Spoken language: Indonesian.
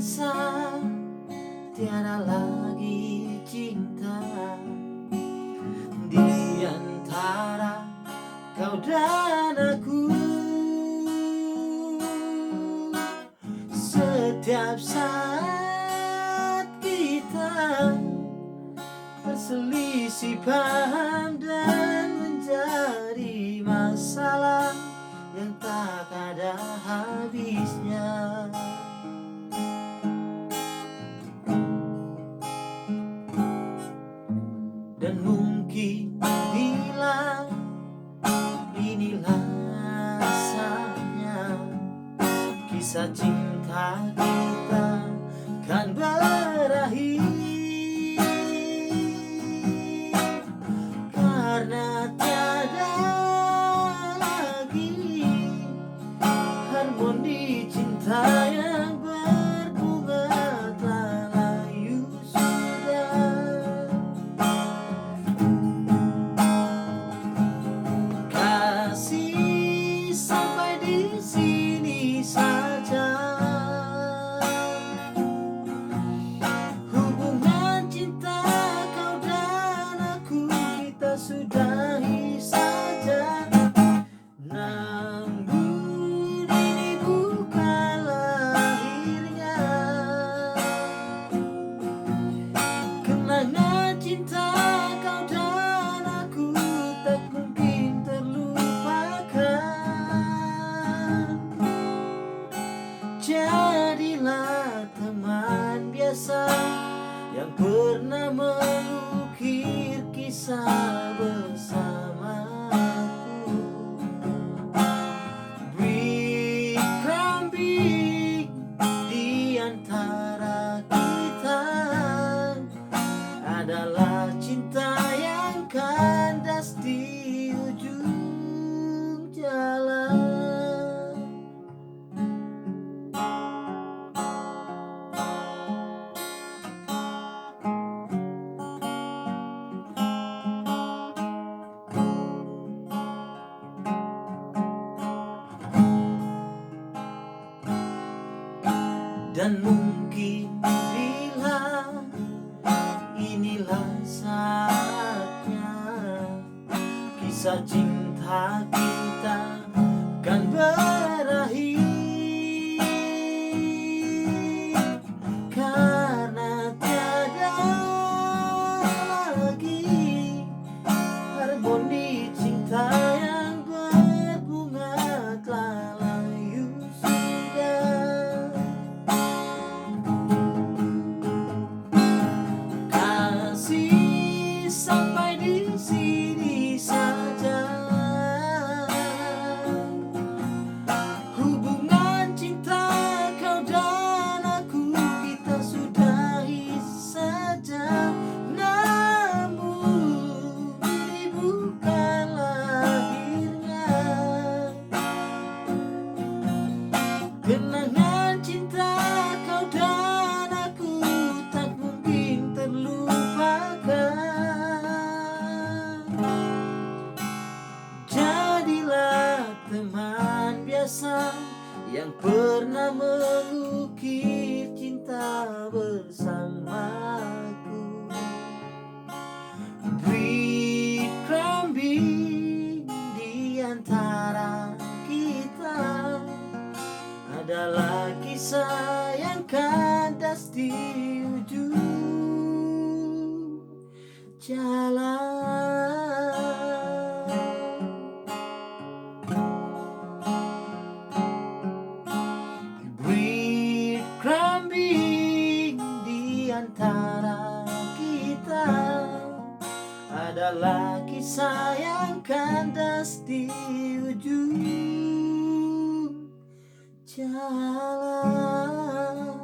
merasa tiada lagi cinta di antara kau dan aku. Setiap saat kita berselisih paham dan menjadi masalah yang tak ada habisnya. Dan mungkin bila inilah saatnya kisah cinta kita kan berakhir, karena tiada lagi harmoni cinta yang berbunga telah layu sudah. Kasih sampai di sini saja. Hubungan cinta kau dan aku kita sudahi saja. Namun ini bukanlah akhirnya. Kenangan cinta kau dan aku tak mungkin terlupakan. Jadilah teman biasa yang pernah mengukir kisah bersamaku. Berkambing di antara kita adalah cinta yang kandas di ujung jalan. Dan mungkin bila inilah saatnya kisah cinta kita kan berakhir, karena tiada lagi harmoni cinta yang berbunga telah layu sudah. Kasih sampai di sini saja. Hubungan cinta kau dan aku kita sudahi saja. Namun ini bukanlah akhirnya. Kenangan cinta kau dan aku tak mungkin terlupakan. Jadilah teman biasa yang pernah mengukir cinta bersamaku. Berkambing di antara kita adalah kisah yang kandas di ujung jalan. Berkambing di antara kita adalah kisah yang kandas di ujung jalan.